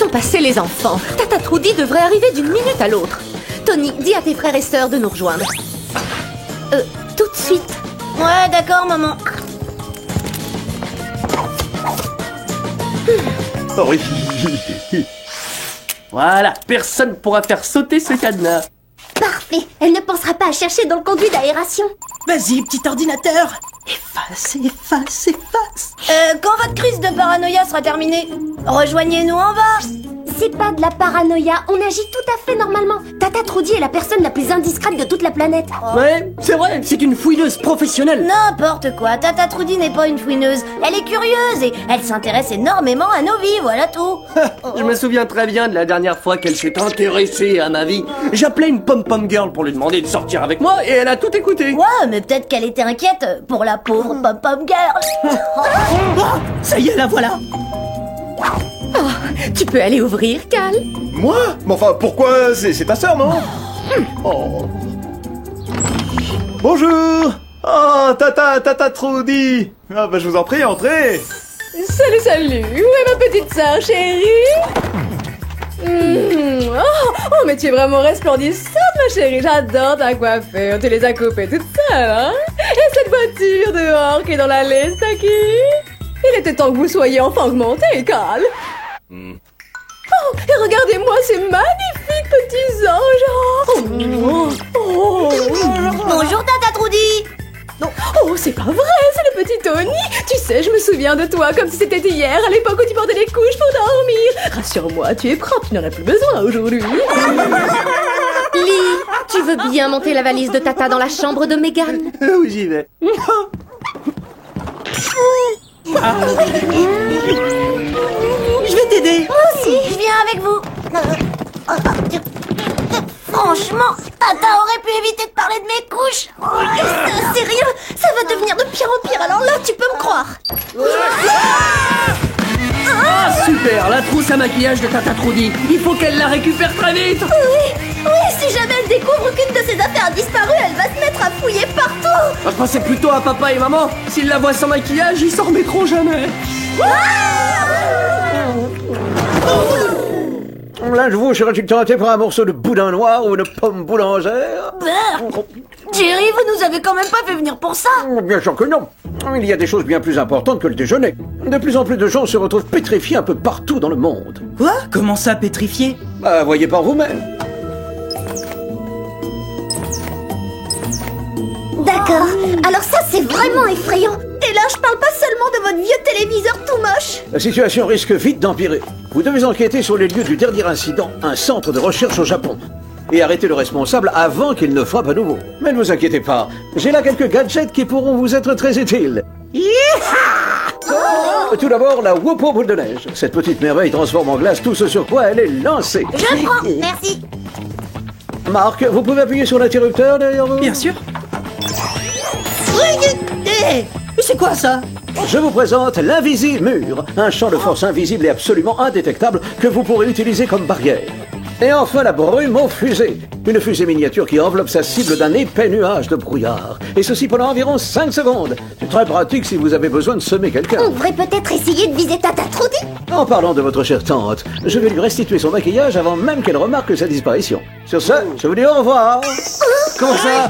Laissons passer les enfants. Tata Trudy devrait arriver d'une minute à l'autre. Tony, dis à tes frères et sœurs de nous rejoindre. Tout de suite. Ouais, d'accord, maman. Oh oui. Voilà, personne pourra faire sauter ce cadenas. Parfait. Elle ne pensera pas à chercher dans le conduit d'aération. Vas-y, petit ordinateur. Efface, efface, efface. Quand votre crise de paranoïa sera terminée, rejoignez-nous en bas. C'est pas de la paranoïa, on agit tout à fait normalement. Tata Trudy est la personne la plus indiscrète de toute la planète. Ouais, c'est vrai, c'est une fouineuse professionnelle. N'importe quoi, Tata Trudy n'est pas une fouineuse. Elle est curieuse et elle s'intéresse énormément à nos vies, voilà tout. Je me souviens très bien de la dernière fois qu'elle s'est intéressée à ma vie. J'appelais une pom-pom girl pour lui demander de sortir avec moi et elle a tout écouté. Ouais, mais peut-être qu'elle était inquiète pour la pauvre pom-pom girl. Oh, ça y est, la voilà. Tu peux aller ouvrir, Cal. Moi? Mais enfin, pourquoi? C'est ta sœur, non? Oh. Bonjour! Oh, Tata Trudy! Ah bah je vous en prie, entrez! Salut, salut. Où est ma petite sœur, chérie? Oh, mais tu es vraiment resplendissante, ma chérie. J'adore ta coiffure. Tu les as coupées toutes seules, hein? Et cette voiture dehors qui est dans l'allée, c'est à qui? Il était temps que vous soyez enfin augmenté, Cal. Oh, et regardez-moi ces magnifiques petits anges. Bonjour Tata Trudy. Oh, c'est pas vrai, c'est le petit Tony. Tu sais, je me souviens de toi comme si c'était hier, à l'époque où tu portais les couches pour dormir. Rassure-moi, tu es propre, tu n'en as plus besoin aujourd'hui. Lee, tu veux bien monter la valise de Tata dans la chambre de Megan? Oui, j'y vais. Je vais t'aider. Moi aussi, je viens avec vous. Franchement, Tata aurait pu éviter de parler de mes couches. Sérieux, ça va devenir de pire en pire, alors là, tu peux me croire. Ah, super, la trousse à maquillage de Tata Trudy. Il faut qu'elle la récupère très vite. Oui, si jamais elle découvre qu'une de ses affaires a disparu, elle va se mettre à fouiller partout. Je pensais plutôt à papa et maman. S'ils la voient sans maquillage, ils s'en remettront jamais. Là, je vous serais-tu tenté pour un morceau de boudin noir ou une pomme boulangère? Jerry, vous nous avez quand même pas fait venir pour ça. Bien sûr que non. Il y a des choses bien plus importantes que le déjeuner. De plus en plus de gens se retrouvent pétrifiés un peu partout dans le monde. Quoi? Comment ça, pétrifié? Bah, voyez par vous-même. D'accord, alors ça c'est vraiment effrayant. Et là, je parle pas seulement de votre vieux téléviseur tout moche. La situation risque vite d'empirer. Vous devez enquêter sur les lieux du dernier incident, un centre de recherche au Japon. Et arrêter le responsable avant qu'il ne frappe à nouveau. Mais ne vous inquiétez pas, j'ai là quelques gadgets qui pourront vous être très utiles. Tout d'abord, la Whoop boule de neige. Cette petite merveille transforme en glace tout ce sur quoi elle est lancée. Je prends, merci. Marc, vous pouvez appuyer sur l'interrupteur derrière vous? Bien sûr. Mais c'est quoi ça? Je vous présente l'Invisible Mur, un champ de force invisible et absolument indétectable que vous pourrez utiliser comme barrière. Et enfin la Brume-Fusée, une fusée miniature qui enveloppe sa cible d'un épais nuage de brouillard. Et ceci pendant environ 5 secondes. C'est très pratique si vous avez besoin de semer quelqu'un. On devrait peut-être essayer de viser Tata Trudy. En parlant de votre chère tante, je vais lui restituer son maquillage avant même qu'elle remarque sa disparition. Sur ce, je vous dis au revoir. Comment ça?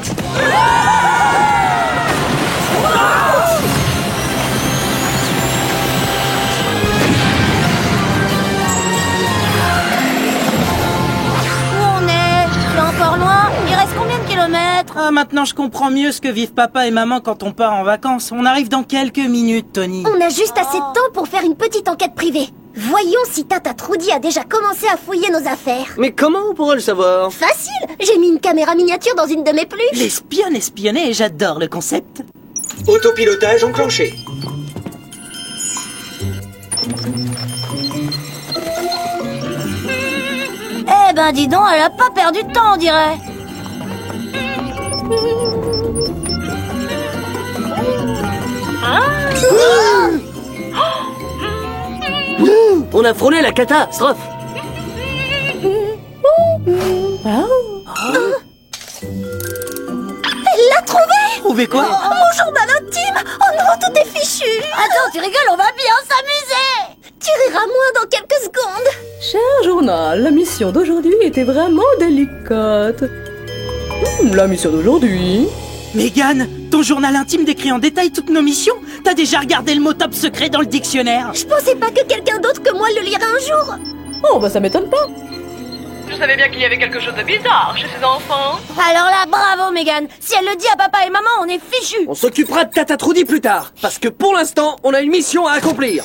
Encore loin? Il reste combien de kilomètres? Ah, maintenant je comprends mieux ce que vivent papa et maman quand on part en vacances. On arrive dans quelques minutes, Tony. On a juste assez de temps pour faire une petite enquête privée. Voyons si Tata Trudy a déjà commencé à fouiller nos affaires. Mais comment on pourrait le savoir? Facile! J'ai mis une caméra miniature dans une de mes peluches. L'espionne espionnée, j'adore le concept. Autopilotage enclenché. Eh ben dis donc, elle a pas perdu de temps, on dirait. On a frôlé la catastrophe. Elle l'a trouvé! Trouvé quoi? Mon journal intime! Oh non, tout est fichu! Attends, tu rigoles, on va bien s'amuser! Tu riras moins dans quelques secondes! journal. La mission d'aujourd'hui était vraiment délicate. La mission d'aujourd'hui... Megan, ton journal intime décrit en détail toutes nos missions? T'as déjà regardé le mot top secret dans le dictionnaire? Je pensais pas que quelqu'un d'autre que moi le lirait un jour. Oh, bah ça m'étonne pas. Je savais bien qu'il y avait quelque chose de bizarre chez ces enfants. Alors là, bravo Megan. Si elle le dit à papa et maman, on est fichus. On s'occupera de Tata Trudy plus tard, parce que pour l'instant, on a une mission à accomplir.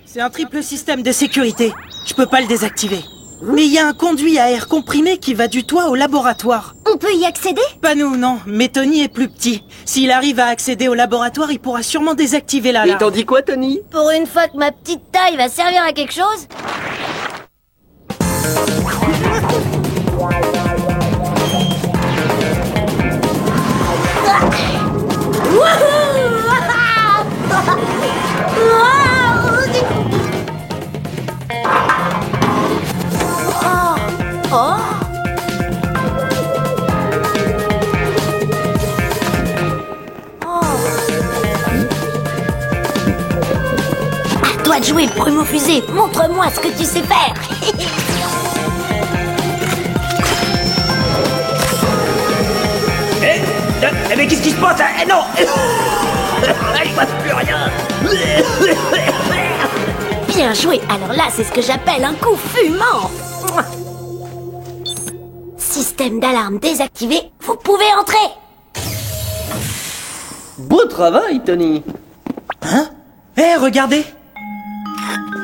C'est un triple système de sécurité. Je peux pas le désactiver. Mais il y a un conduit à air comprimé qui va du toit au laboratoire. On peut y accéder? Pas nous, non. Mais Tony est plus petit. S'il arrive à accéder au laboratoire, il pourra sûrement désactiver Et l'alarme. t'en dis quoi, Tony? Pour une fois que ma petite taille va servir à quelque chose. À toi de jouer, Brume aux fusées. Montre-moi ce que tu sais faire. Mais qu'est-ce qui se passe? Non. Il passe plus rien. Bien joué. Alors là, c'est ce que j'appelle un coup fumant. Système d'alarme désactivé. Vous pouvez entrer. Beau travail, Tony. Hein? Regardez.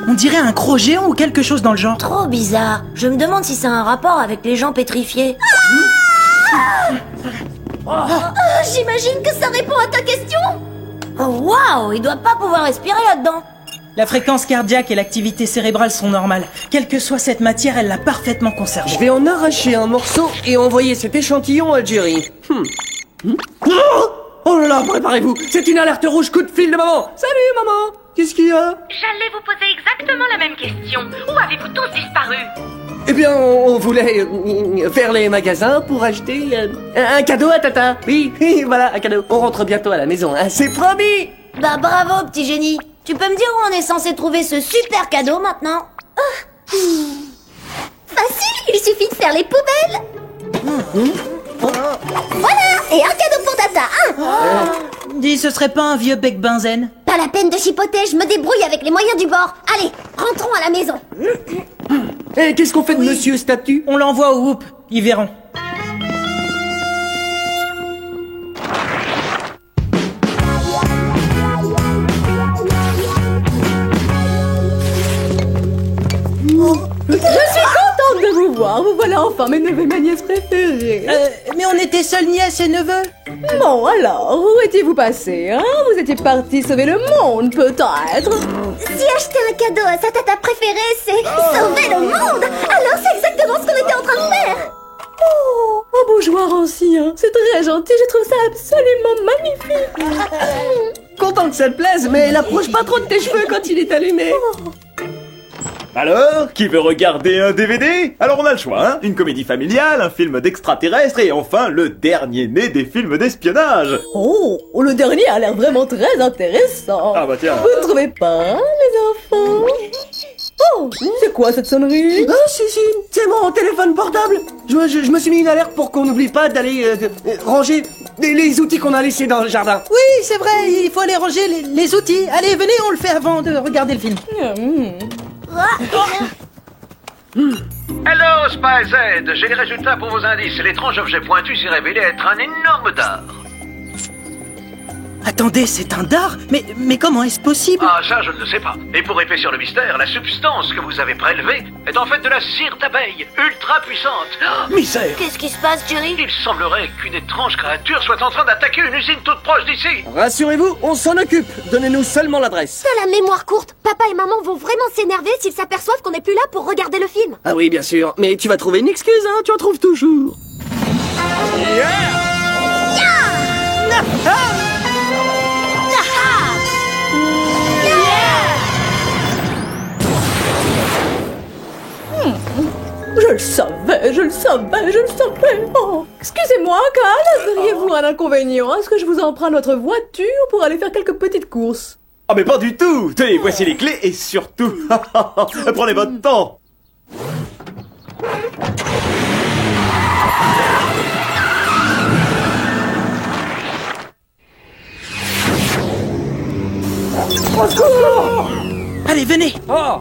On dirait un croc géant ou quelque chose dans le genre. Trop bizarre. Je me demande si c'est un rapport avec les gens pétrifiés. J'imagine que ça répond à ta question. Oh, waouh, il doit pas pouvoir respirer là-dedans. La fréquence cardiaque et l'activité cérébrale sont normales. Quelle que soit cette matière, elle l'a parfaitement conservée. Je vais en arracher un morceau et envoyer cet échantillon à Jerry. Oh là là, préparez-vous. C'est une alerte rouge, coup de fil de maman. Salut, maman. Qu'est-ce qu'il y a? J'allais vous poser exactement la même question. Où avez-vous tous disparu? Eh bien, on voulait faire les magasins pour acheter un cadeau à Tata. Oui, voilà, un cadeau. On rentre bientôt à la maison, hein, c'est promis. Bah bravo, petit génie. Tu peux me dire où on est censé trouver ce super cadeau maintenant? Facile, il suffit de faire les poubelles. Voilà, et un cadeau pour Tata, Dis, ce serait pas un vieux bec benzène? Pas la peine de chipoter, je me débrouille avec les moyens du bord. Allez, rentrons à la maison. Et qu'est-ce qu'on fait de Monsieur Statue? On l'envoie au Whoop, ils verront. Je suis contente de vous voir. Vous voilà enfin mes neveux et ma nièce préférés. Mais on était seuls nièces et neveux. Bon, alors, où étiez-vous passés, hein? Vous étiez partis sauver le monde, peut-être? Si acheter un cadeau à sa tata préférée, c'est sauver le monde, alors c'est exactement ce qu'on était en train de faire. Oh, un beau joueur ancien. C'est très gentil, je trouve ça absolument magnifique. Content que ça te plaise, mais l'approche pas trop de tes cheveux quand il est allumé. Alors, qui veut regarder un DVD? Alors on a le choix, hein. Une comédie familiale, un film d'extraterrestres et enfin le dernier né des films d'espionnage. Oh, le dernier a l'air vraiment très intéressant. Ah bah tiens. Vous ne trouvez pas, hein, les enfants? Oh, c'est quoi cette sonnerie? Ah, si, c'est mon téléphone portable. Je me suis mis une alerte pour qu'on n'oublie pas d'aller ranger les outils qu'on a laissés dans le jardin. Oui, c'est vrai, il faut aller ranger les outils. Allez, venez, on le fait avant de regarder le film. Hello, Spy Z. J'ai les résultats pour vos indices. L'étrange objet pointu s'est révélé être un énorme dard. Attendez, c'est un dard? Mais comment est-ce possible? Ah, ça, je ne le sais pas. Et pour épaissir le mystère, la substance que vous avez prélevée est en fait de la cire d'abeille, ultra puissante. Misère. Qu'est-ce qui se passe, Jerry? Il semblerait qu'une étrange créature soit en train d'attaquer une usine toute proche d'ici. Rassurez-vous, on s'en occupe. Donnez-nous seulement l'adresse. T'as la mémoire courte. Papa et maman vont vraiment s'énerver s'ils s'aperçoivent qu'on n'est plus là pour regarder le film. Ah oui, bien sûr. Mais tu vas trouver une excuse, hein. Tu en trouves toujours. je le savais. Oh, excusez-moi, Cal, auriez-vous un inconvénient? Est-ce que je vous emprunte votre voiture pour aller faire quelques petites courses? Ah mais pas du tout. Tenez, voici les clés et surtout, prenez votre temps. Allez, venez. Oh.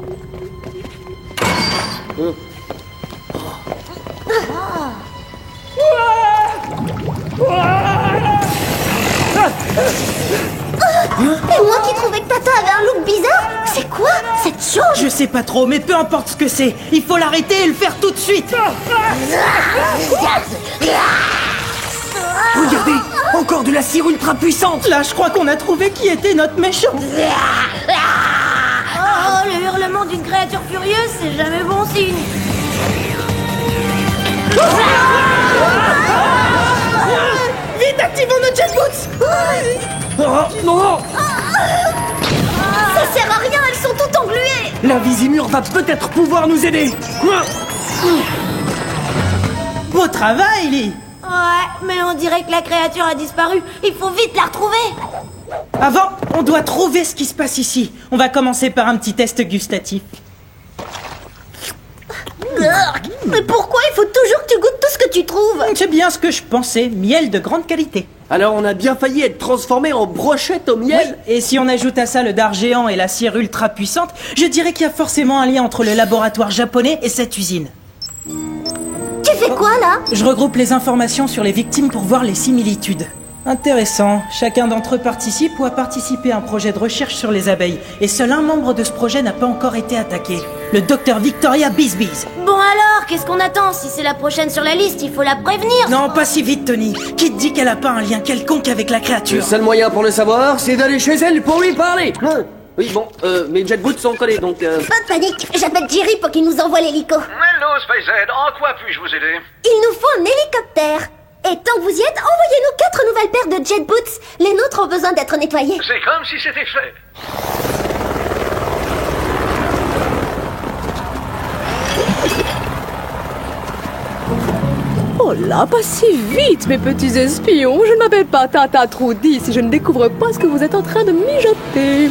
Et moi qui trouvais que Tata avait un look bizarre, c'est quoi cette chose? Je sais pas trop, mais peu importe ce que c'est, il faut l'arrêter et le faire tout de suite. Regardez, encore de la cire ultra puissante. Là, je crois qu'on a trouvé qui était notre méchant. Oh, le hurlement d'une créature furieuse, c'est jamais bon signe. Vite, activons nos jet boots. Oh, non. Ça sert à rien, elles sont toutes engluées. La Visimur va peut-être pouvoir nous aider. Beau travail, Lee. Ouais, mais on dirait que la créature a disparu. Il faut vite la retrouver. Avant, on doit trouver ce qui se passe ici. On va commencer par un petit test gustatif. Mais pourquoi il faut toujours que tu goûtes tout ce que tu trouves? C'est bien ce que je pensais, miel de grande qualité. Alors on a bien failli être transformé en brochette au miel. Et si on ajoute à ça le dard géant et la cire ultra puissante, je dirais qu'il y a forcément un lien entre le laboratoire japonais et cette usine. Tu fais quoi là? Je regroupe les informations sur les victimes pour voir les similitudes. Intéressant. Chacun d'entre eux participe ou a participé à un projet de recherche sur les abeilles. Et seul un membre de ce projet n'a pas encore été attaqué. Le docteur Victoria Bisbees. Bon alors, qu'est-ce qu'on attend? Si c'est la prochaine sur la liste, il faut la prévenir. Non, pas si vite, Tony. Qui te dit qu'elle a pas un lien quelconque avec la Le créature? seul moyen pour le savoir, c'est d'aller chez elle pour lui parler. Oui, bon, mes jet boots sont collés, donc... Pas de panique, j'appelle Jerry pour qu'il nous envoie l'hélico. Hello, SpaceZ, en quoi puis-je vous aider? Il nous faut un hélicoptère. Et tant que vous y êtes, envoyez-nous 4 nouvelles paires de jet boots. Les nôtres ont besoin d'être nettoyés. C'est comme si c'était fait. Oh là, pas si vite, mes petits espions. Je ne m'appelle pas Tata Trudy si je ne découvre pas ce que vous êtes en train de mijoter.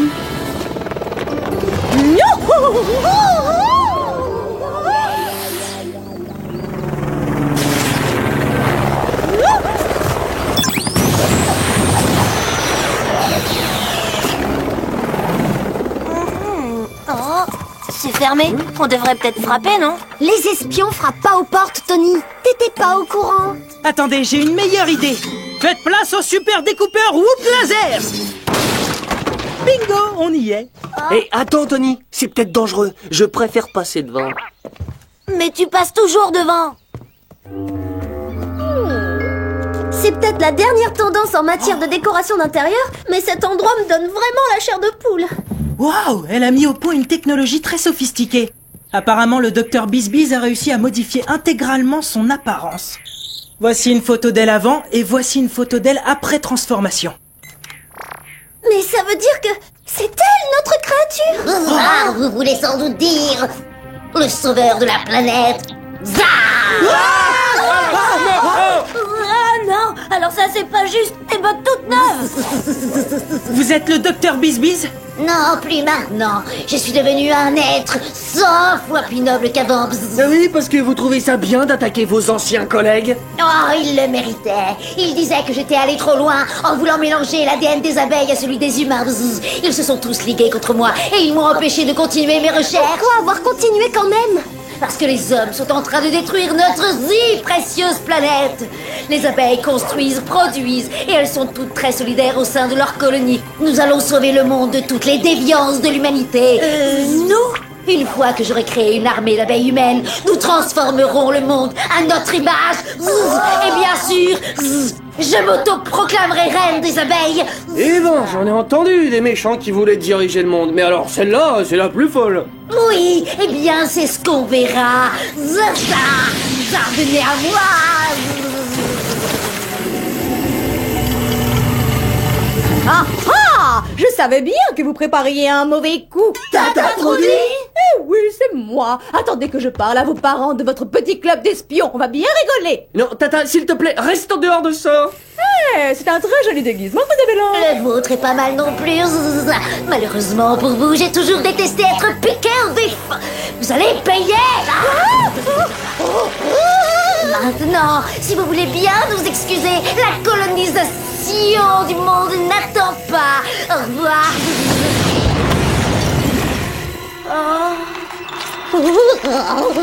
C'est fermé. On devrait peut-être frapper, non? Les espions frappent pas aux portes, Tony. T'étais pas au courant. Attendez, j'ai une meilleure idée. Faites place au super découpeur Whoop Laser. Bingo, on y est. Hé, attends, Tony, c'est peut-être dangereux. Je préfère passer devant. Mais tu passes toujours devant. C'est peut-être la dernière tendance en matière de décoration d'intérieur, mais cet endroit me donne vraiment la chair de poule. Waouh, elle a mis au point une technologie très sophistiquée. Apparemment, le docteur Bisbees a réussi à modifier intégralement son apparence. Voici une photo d'elle avant et voici une photo d'elle après transformation. Mais ça veut dire que c'est elle, notre créature. Ah, vous voulez sans doute dire le sauveur de la planète. Ah non, alors ça c'est pas juste, tes bottes toutes neuves. Vous êtes le docteur Bisbees? Non, plus maintenant. Je suis devenu un être 100 fois plus noble qu'avant. Oui, parce que vous trouvez ça bien d'attaquer vos anciens collègues? Oh, il le méritait. Il disait que j'étais allé trop loin en voulant mélanger l'ADN des abeilles à celui des humains. Ils se sont tous ligués contre moi et ils m'ont empêché de continuer mes recherches. Pourquoi avoir continué quand même? Parce que les hommes sont en train de détruire notre si précieuse planète. Les abeilles construisent, produisent, et elles sont toutes très solidaires au sein de leur colonie. Nous allons sauver le monde de toutes les déviances de l'humanité. Nous, une fois que j'aurai créé une armée d'abeilles humaines, nous transformerons le monde à notre image. Et bien sûr, je m'auto-proclamerai reine des abeilles. Eh ben, j'en ai entendu des méchants qui voulaient diriger le monde, mais alors celle-là, c'est la plus folle. Oui, eh bien, c'est ce qu'on verra. Venez à moi. Ah ah! Je savais bien que vous prépariez un mauvais coup. Tata Trudy! Eh oui, c'est moi. Attendez que je parle à vos parents de votre petit club d'espions. On va bien rigoler. Non, Tata, s'il te plaît, reste en dehors de ça. Eh, c'est un très joli déguisement que vous avez là. Le vôtre est pas mal non plus. Malheureusement pour vous, j'ai toujours détesté être piqué au vif. Vous allez payer. Maintenant, si vous voulez bien nous excuser, la colonisation du monde n'attend pas. Au revoir.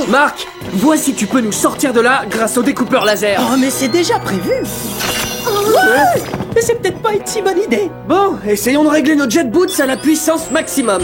Marc, vois si tu peux nous sortir de là grâce au découpeur laser. Oh, mais c'est déjà prévu. Ouais, mais c'est peut-être pas une si bonne idée. Bon, essayons de régler nos jet boots à la puissance maximum.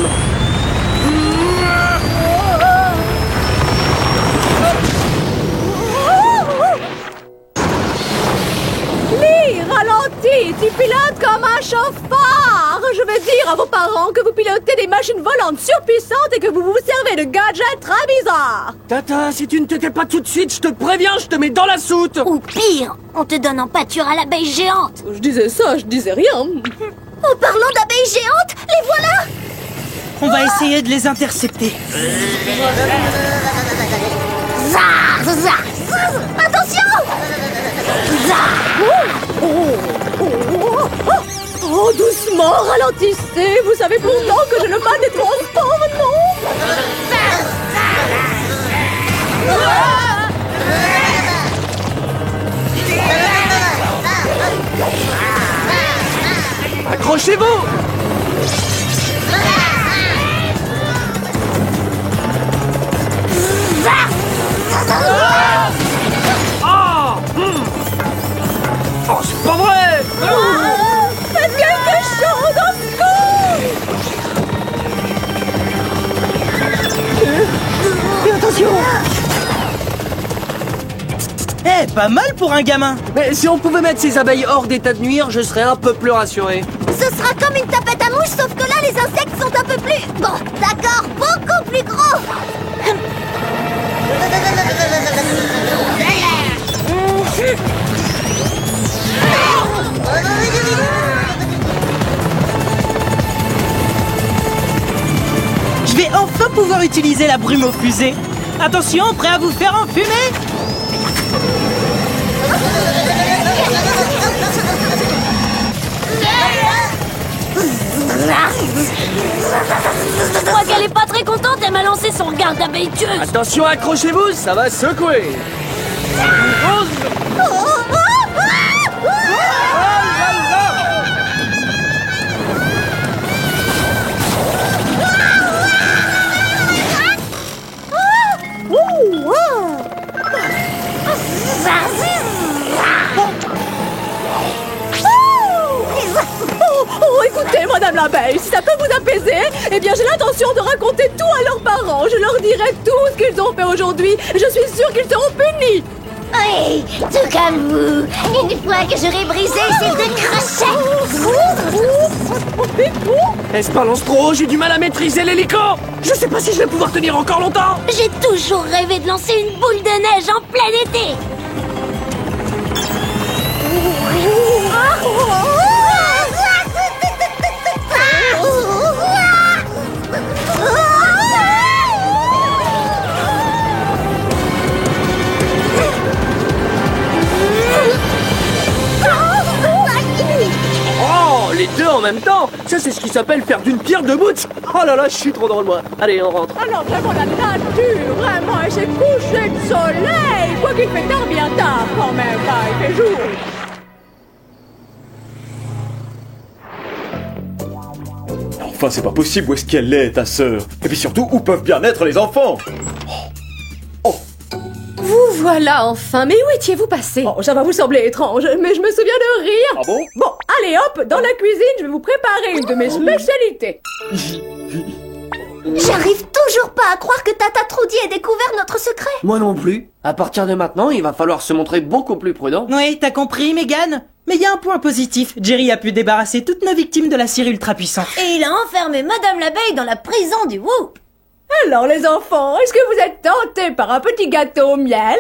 Ralentis, tu pilotes comme un chauffard. Je vais dire à vos parents que vous pilotez des machines volantes surpuissantes et que vous vous servez de gadgets très bizarres. Tata, si tu ne t'étais pas tout de suite, je te préviens, je te mets dans la soute. Ou pire, on te donne en pâture à l'abeille géante. Je disais ça, je disais rien. En parlant d'abeilles géantes, les voilà. On va essayer de les intercepter. Attention. Oh, doucement, ralentissez. Vous savez pourtant que j'ai le mal des transports, non? Accrochez-vous. Oh, c'est pas vrai! Faites quelque chose, au secours! Et attention! Eh, pas mal pour un gamin! Mais si on pouvait mettre ces abeilles hors d'état de nuire, je serais un peu plus rassuré. Ce sera comme une tapette à mouche, sauf que là, les insectes sont un peu plus... Bon, d'accord, beaucoup plus gros. Je vais enfin pouvoir utiliser la brume aux fusées. Attention, prêt à vous faire enfumer? Je crois qu'elle est pas très contente, elle m'a lancé son regard d'abeille tueuse. Attention, accrochez-vous, ça va secouer. Oh, écoutez, Madame l'abeille, si ça peut vous apaiser, eh bien j'ai l'intention de raconter tout à leurs parents. Je leur dirai tout ce qu'ils ont fait aujourd'hui. Je suis sûre qu'ils seront punis. Oui, tout comme vous. Une fois que j'aurai brisé ces deux crochets. Elle se balance trop haut, j'ai du mal à maîtriser l'hélico. Je sais pas si je vais pouvoir tenir encore longtemps. J'ai toujours rêvé de lancer une boule de neige en plein été. Oh, les deux en même temps. Ça, c'est ce qui s'appelle faire d'une pierre deux bouts. Oh là là, je suis trop drôle, moi. Allez, on rentre. Alors vraiment la nature, vraiment, elle s'est couchée de soleil. Quoi qu'il fait tard, bien tard, quand même, là, il fait jour. Enfin, c'est pas possible, où est-ce qu'elle est, ta sœur? Et puis surtout, où peuvent bien être les enfants? Vous voilà enfin, mais où étiez-vous passé? Oh, ça va vous sembler étrange, mais je me souviens de rien. Ah bon? Bon, allez hop, dans la cuisine, je vais vous préparer une de mes spécialités. J'arrive toujours pas à croire que Tata Trudy ait découvert notre secret. Moi non plus. À partir de maintenant, il va falloir se montrer beaucoup plus prudent. Oui, t'as compris, Megan? Mais il y a un point positif. Jerry a pu débarrasser toutes nos victimes de la cire ultra puissante. Et il a enfermé Madame l'abeille dans la prison du Whoop. Alors les enfants, est-ce que vous êtes tentés par un petit gâteau au miel?